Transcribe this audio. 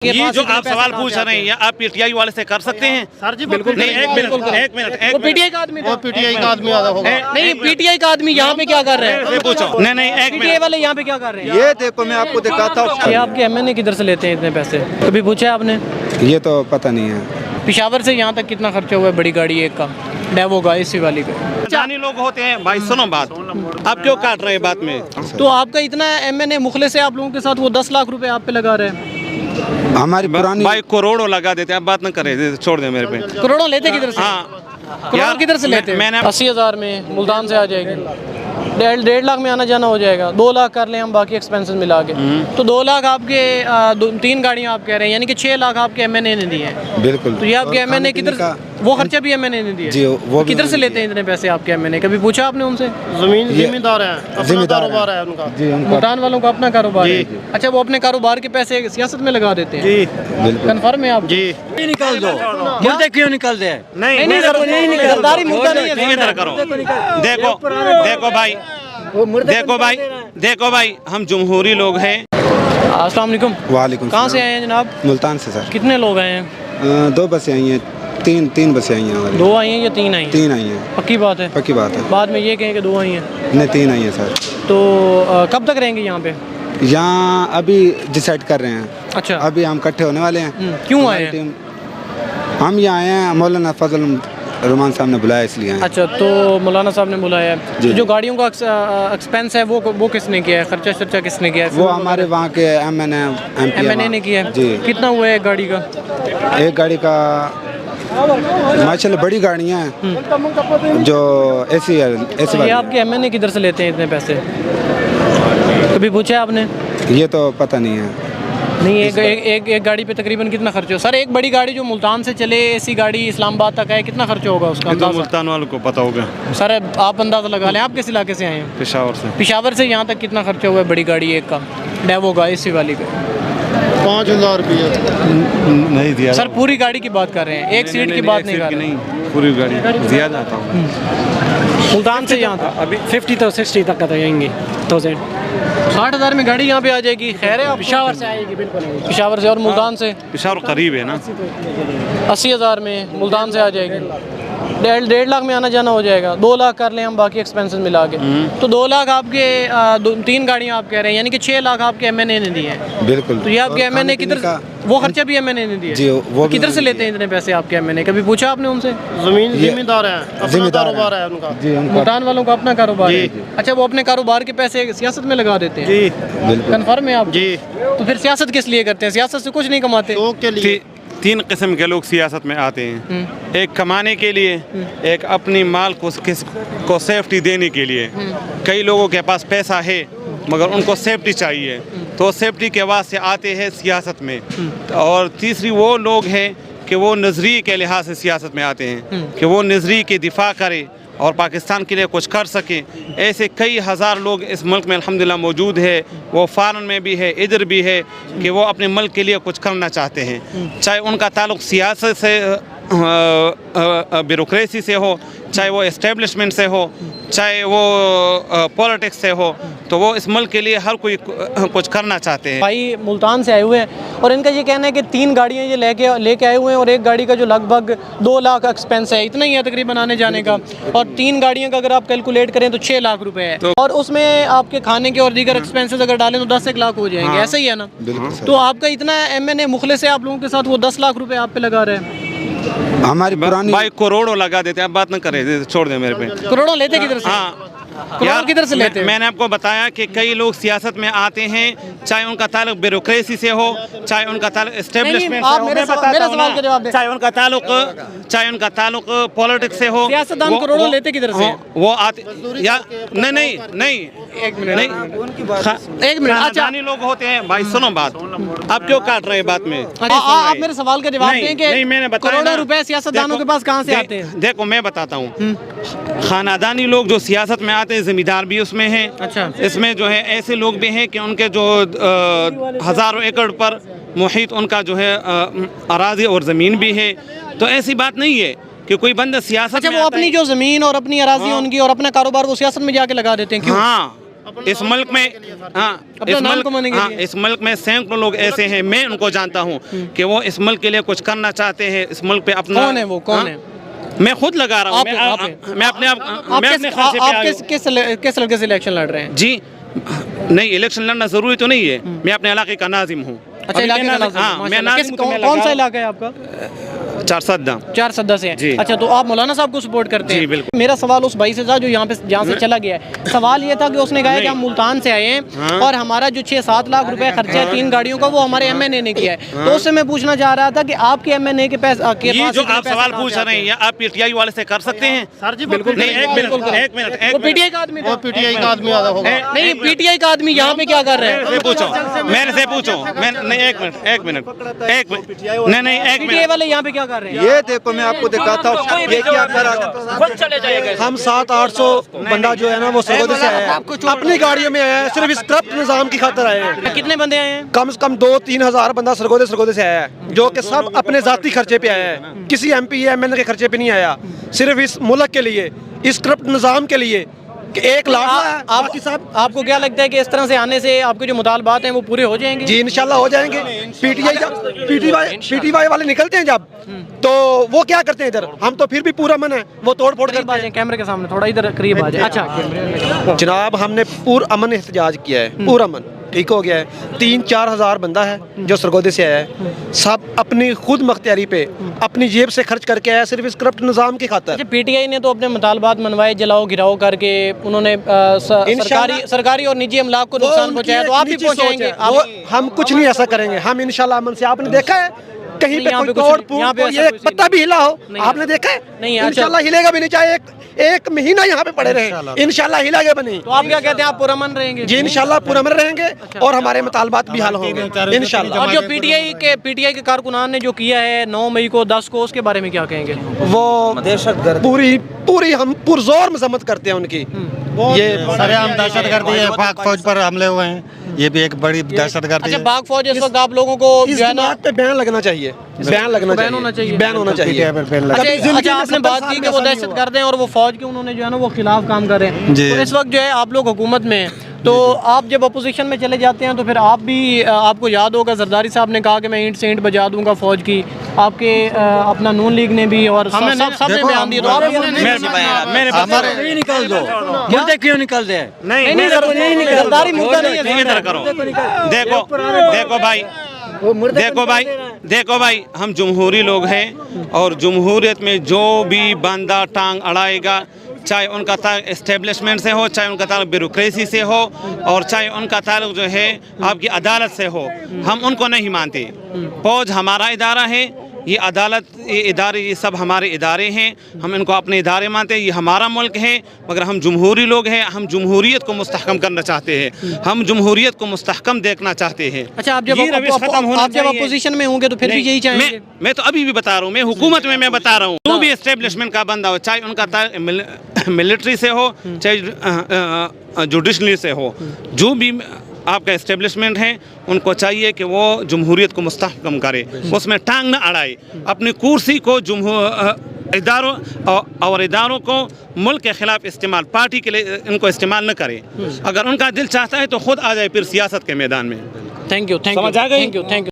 ये जो आप सवाल पूछ रहे हैं, आप पीटीआई वाले से कर सकते हैं? सर जी बिल्कुल नहीं, एक मिनट वो पीटीआई का आदमी, वो पीटीआई का आदमी होगा। नहीं, पीटीआई का आदमी यहाँ पे क्या कर रहे हैं? पूछो। नहीं, एक पीटीआई मिनट। वाले यहाँ पे क्या कर रहे हैं? ये देखो मैं आपको दिखाता हूँ। ये आपके एमएनए किधर से लेते हैं इतने पैसे? कभी पूछा आपने? ये तो पता नहीं है। पिशावर से यहाँ तक कितना खर्चा हुआ है बड़ी गाड़ी एक का, डेवो का, एसी वाली का? जानी लोग होते हैं भाई, सुनो बात। आप क्यों काट रहे हैं बात में? तो आपका इतना एमएनए मुखलिस है आप लोगों के साथ, वो 10 लाख रुपए आप पे लगा रहे हैं। हमारी पुरानी भाई करोड़ों लगा देते हैं, आप बात न करें, छोड़ दे मेरे पे। करोड़ों लेते किधर से? हाँ करोड़ किधर से लेते हैं? मैंने 80,000 में मुल्तान से आ जाएगी, 1.5 लाख में आना जाना हो जाएगा, 2 लाख कर लें हम बाकी एक्सपेंसेस मिला के, तो 2 लाख आपके 3 गाड़ियाँ आप कह रहे हैं, यानी कि 6 लाख आपके एमएनए ने दिए हैं। बिल्कुल। तो ये आपके एमएनए किधर, वो खर्चा भी एमएनए ने दिया? जी, वो भी किधर से लेते हैं इतने पैसे आपके एमएनए? कभी पूछा आपने उनसे? जिम्मेदार है, अपना कारोबार है उनका। जी, उनका मुल्तान वालों का अपना कारोबार है। अच्छा, वो अपने कारोबार के पैसे सियासत में लगा देते हैं? जी बिल्कुल। कन्फर्म है आप? जी निकाल दो, मुर्दे क्यों निकाल दे? नहीं, गद्दारी मुद्दा नहीं है। इधर करो। देखो भाई, हम जमहूरी लोग हैं। अस्सलाम वालेकुम। वालेकुम। कहाँ से आए हैं जनाब? मुल्तान से सर। कितने लोग आए हैं? 2 बसें आई हैं, तीन बसें आई हैं हमारी। 2 आई हैं या 3 आई हैं? 3 आई हैं। पक्की बात है? पक्की बात है। बाद में ये कहें कि 2 आई हैं? नहीं, 3 आई हैं सर। तो कब तक रहेंगे यहाँ पे? यहाँ अभी डिसाइड कर रहे हैं। अच्छा, अभी हम इकट्ठे होने वाले हैं। क्यों आए हमारी हैं? टीम, हम यहाँ आए हैं, मौलाना फजल रहमान साहब ने बुलाया इसलिए आए हैं। अच्छा, तो मौलाना साहब ने बुलाया है। जी। तो जो गाड़ियों का एक्सपेंस है वो किसने किया है? खर्चा शर्चा किसने किया है? वो हमारे वहाँ के एमएनए ने किया है। जी। कितना हुआ है एक गाड़ी का? एक गाड़ी का माशाल्लाह बड़ी गाड़ियाँ हैं जो ऐसी है, ऐसी ये वाली। आपके एमएनए किधर से लेते हैं इतने पैसे? कभी पूछा आपने? ये तो पता नहीं है। नहीं, एक गाड़ी पे तकरीबन कितना खर्च हो? सर, एक बड़ी गाड़ी जो मुल्तान से चले, ऐसी गाड़ी इस्लामाबाद तक है, कितना खर्च होगा उसका? तो मुल्तान वालों को पता होगा। सर आप अंदाज़ा लगा लें, आप किस इलाके से आए हैं? पेशावर से। पिशावर से यहाँ तक कितना खर्चा हुआ है बड़ी गाड़ी एक का, डेवो का, एसी वाली का? 5,000 रुपये नहीं दिया सर पूरी गाड़ी की बात कर रहे हैं, एक सीट की बात नहीं कर रहे हैं। पूरी गाड़ी दिया जाता हूँ। मुल्तान से यहाँ तक अभी 50 तो 60 तक का जाएंगे 1000। 60,000 में गाड़ी यहाँ पे आ जाएगी? खैर है आप पिशावर से आएगी बिल्कुल। पिशावर से, और मुल्तान से पेशावर करीब है ना। 80,000 में मुल्तान से आ जाएगी, 1.5 लाख में आना जाना हो जाएगा, 2 लाख कर लें हम बाकी एक्सपेंसेस मिला के, तो 2 लाख आपके 3 गाड़ियाँ आप कह रहे हैं, यानी कि 6 लाख आपके एमएनए ने दिए हैं। बिल्कुल। तो ये आपके एमएनए किधर, वो खर्चा भी एमएनए ने दिया? जी, वो भी किधर से लेते हैं इतने पैसे आपके एमएनए? कभी पूछा आपने उनसे? जिम्मेदार है, अपना कारोबार है उनका। जी, उनका मुल्तान वालों का अपना कारोबार है। अच्छा, वो अपने कारोबार के पैसे सियासत में लगा देते हैं? जी बिल्कुल। कन्फर्म है आप? जी। तो फिर सियासत किस लिए करते हैं? सियासत से कुछ नहीं कमाते? शौक के लिए। 3 किस्म के लोग सियासत में आते हैं। एक कमाने के लिए, एक अपनी माल को सेफ्टी देने के लिए। कई लोगों के पास पैसा है मगर उनको सेफ्टी चाहिए, तो सेफ्टी के वास्ते आते हैं सियासत में। और तीसरी वो लोग हैं कि वो नज़रिए के लिहाज से सियासत में आते हैं कि वो नज़रिए के दिफा करें और पाकिस्तान के लिए कुछ कर सकें। ऐसे कई हज़ार लोग इस मुल्क में अल्हम्दुलिल्लाह मौजूद है, वो फ़ॉरेन में भी है, इधर भी है, कि वो अपने मुल्क के लिए कुछ करना चाहते हैं। चाहे उनका ताल्लुक़ सियासत से, ब्यूरोक्रेसी से हो, चाहे वो इस्टेब्लिशमेंट से हो, चाहे वो पॉलिटिक्स से हो, तो वो इस मुल्क के लिए हर कोई कुछ करना चाहते हैं। भाई मुल्तान से आए हुए हैं और इनका ये कहना है कि 3 गाड़ियाँ ये लेके आए हुए हैं और एक गाड़ी का जो लगभग 2 लाख एक्सपेंस है, इतना ही है तकरीबन आने जाने का, और 3 गाड़ियों का अगर आप कैलकुलेट करें तो 6 लाख रुपए है, और उसमें आपके खाने के और दीगर एक्सपेंसेस अगर डालें तो 10 लाख हो जाएंगे। ऐसा ही है ना? तो आपका इतना एमएनए मुखलिस है आप लोगों के साथ, वो 10 लाख रुपए आप पे लगा रहे हैं। हमारी पुरानी भाई करोड़ों लगा देते हैं, आप बात न करें, छोड़ दे मेरे पे। करोड़ों लेते किधर से? हाँ करोड़ किधर से लेते हैं? मैंने आपको बताया कि कई लोग सियासत में आते हैं, चाहे उनका ताल्लुक ब्यूरोक्रेसी से हो, चाहे उनका ताल्लुक इस्टेब्लिशमेंट से आप हो, मेरे सवाल का जवाब दें। चाहे उनका ताल्लुक पॉलिटिक्स से हो। सियासतदान करोड़ों लेते किधर से? वो आते या नहीं एक मिनट। अच्छा, जानी लोग होते हैं भाई, सुनो बात। आप क्यों काट रहे हैं बात में? आप मेरे सवाल का जवाब दें कि नहीं, मैंने बताया करोड़ों ना। रुपए सियासतदानों के पास कहाँ से आते हैं? देखो मैं बताता हूँ, खानादानी लोग जो सियासत में आते हैं, जिम्मेदार भी उसमें हैं। अच्छा। इसमें जो है ऐसे लोग भी हैं कि उनके जो हज़ारों एकड़ पर मुहित उनका जो है अराज़ी और ज़मीन भी है, तो ऐसी बात नहीं है कि कोई बंदा सियासत अच्छा, में वो आता अपनी है। जो ज़मीन और अपनी अराज़ी उनकी और अपना कारोबार वो सियासत में जाके लगा देते हैं, क्यों? हाँ, इस मुल्क में इस मुल्क में सैकड़ों लोग ऐसे हैं, मैं उनको जानता हूँ कि वो इस मुल्क के लिए कुछ करना चाहते हैं, इस मुल्क पे अपना। कौन है वो, कौन है? मैं खुद लगा रहा हूँ, मैं अपने खर्चे पे आया हूँ। किस लड़के से इलेक्शन लड़ रहे हैं? जी नहीं, इलेक्शन लड़ना जरूरी तो नहीं है, मैं अपने इलाके का नाजिम हूँ। अच्छा, इलाके का नाजिम। हाँ, मैं नाजिम। कौन सा इलाका है आपका? चार सद्दा से है। अच्छा, तो आप मौलाना साहब को सपोर्ट करते हैं? जी बिल्कुल। मेरा सवाल उस भाई से था जो यहाँ से चला गया है। सवाल ये था कि उसने कहा कि हम मुल्तान से आए हैं और हमारा जो 6-7 लाख रुपए खर्चा है 3 गाड़ियों का, वो हमारे MNA ने किया है। तो उससे मैं पूछना चाह रहा था कि आपके MNA के पैसे, ये जो आप सवाल पूछ रहे हैं, आप PTI वाले से कर सकते हैं? सर जी बिल्कुल नहीं। एक मिनट वो PTI का आदमी था। PTI का आदमी आधा होगा। नहीं, PTI का आदमी यहाँ पे क्या कर रहे हैं? मेरे से पूछो। नहीं, एक मिनट नहीं, एक PTI मिनट। वाले यहाँ पे क्या कर रहे हैं? ये देखो, मैं आपको दिखाता हूँ ये क्या करा। हम 700-800 बंदा जो है ना वो सऊदी से आया है, अपनी गाड़ियों में आया है, सिर्फ इस करप्ट निजाम की खातिर आए हैं। कितने बंदे आए हैं? कम से कम 2-3 हज़ार बंदा सरगोदे से आया है, जो कि सब अपने जाती खर्चे पे आया है, किसी MP या MNA के खर्चे पे नहीं आया, सिर्फ इस मुल्क के लिए, इस करप्ट निजाम के लिए कि 1 लाख। आपको क्या लगता है कि इस तरह से आने से आपके जो मुतालबात हैं वो पूरे हो जाएंगे? जी इंशाल्लाह हो जाएंगे। PTI वाले निकलते हैं जब, तो वो क्या करते हैं इधर, हम तो फिर भी पूरा मन है, वो तोड़ फोड़ करते हैं। कैमरे के सामने थोड़ा इधर करीब आ जाए। अच्छा जनाब, हमने पूरा अमन एहतजाज किया है, पूरा अमन ठीक हो गया है। 3-4 हज़ार बंदा है जो सरगोदे से आया है, सब अपनी खुद मख्तियारी पे अपनी जेब से खर्च करके आया, सिर्फ इस करप्ट निज़ाम की खातिर। अच्छा, PTI ने तो अपने मुतालबात मनवाए, जलाओ गिराओ करके उन्होंने सरकारी और निजी अमलाक को नुकसान पहुंचाया, तो आप भी पहुंचाएंगे? हम कुछ नहीं ऐसा करेंगे, हम इंशाल्लाह अमन से। आपने देखा है कहीं पे कोई तोड़ फूट, ये पत्ता भी हिला हो, आपने देखा है? नहीं, इंशाल्लाह हिलेगा भी नहीं, चाहे एक महीना यहाँ पे पड़े रहे, इंशाल्लाह हिलेगा भी नहीं। तो आप क्या कहते हैं, आप पुरअमन रहेंगे? जी इंशाल्लाह पुरअमन रहेंगे और हमारे मुतालबात भी हल होंगे इंशाल्लाह। और जो PTI के कारकुनान ने जो किया है 9 मई को 10 को, उसके बारे में क्या कहेंगे? वो पूरी हम पुरजोर मजम्मत करते हैं उनकी। ये सरेआम दहशतगर्दी है, पाक फौज पर हमले हुए हैं, ये भी एक बड़ी दहशतगर्दी अच्छा, है। पाक फौज इस वक्त आप लोगों को इस बात पे बैन लगना चाहिए, बैन होना चाहिए। अच्छा, आपने बात की कि वो दहशतगर्द हैं और वो फौज के उन्होंने जो है ना वो खिलाफ काम कर रहे हैं, तो इस वक्त जो है आप लोग हुकूमत में हैं, तो आप जब अपोजिशन में चले जाते हैं तो फिर आप भी, आपको याद होगा जरदारी साहब ने कहा कि मैं ईंट से ईंट बजा दूंगा फौज की, आपके अपना नून लीग ने भी और सब ने बयान दिए, तो आप नहीं निकल दो, मुद्दे क्यों निकल दे? नहीं, जरदारी मुद्दा नहीं है। देखो भाई, हम जमहूरी लोग हैं और जमहूरियत में जो भी बंदा टांग अड़ाएगा, चाहे उनका ताल्लुक एस्टेब्लिशमेंट से हो, चाहे उनका ताल्लुक ब्यूरोक्रेसी से हो, और चाहे उनका ताल्लुक जो है आपकी अदालत से हो, हम उनको नहीं मानते। फौज हमारा इदारा है, ये अदालत, ये इदारे, ये सब हमारे इदारे हैं, हम इनको अपने इदारे मानते हैं, ये हमारा मुल्क है। मगर हम जमहूरी लोग हैं, हम जमहूरियत को मुस्तहकम करना चाहते हैं, हम जमहूरियत को मुस्तहकम देखना चाहते हैं। अच्छा, आप जब अपोजिशन में होंगे तो फिर भी यही चाहेंगे? मैं तो अभी भी बता रहा हूँ, मैं हुकूमत में मैं बता रहा हूँ, जो भी एस्टेब्लिशमेंट का बंदा हो, चाहे उनका मिलिट्री से हो, चाहे जुडिशरी से हो, जो भी आपका एस्टेब्लिशमेंट है, उनको चाहिए कि वो जमहूरियत को मुस्तहकम करे, उसमें टांग न अड़ाए, अपनी कुर्सी को इदारों को मुल्क के खिलाफ इस्तेमाल, पार्टी के लिए इनको इस्तेमाल न करे। अगर उनका दिल चाहता है तो खुद आ जाए फिर सियासत के मैदान में। Thank you.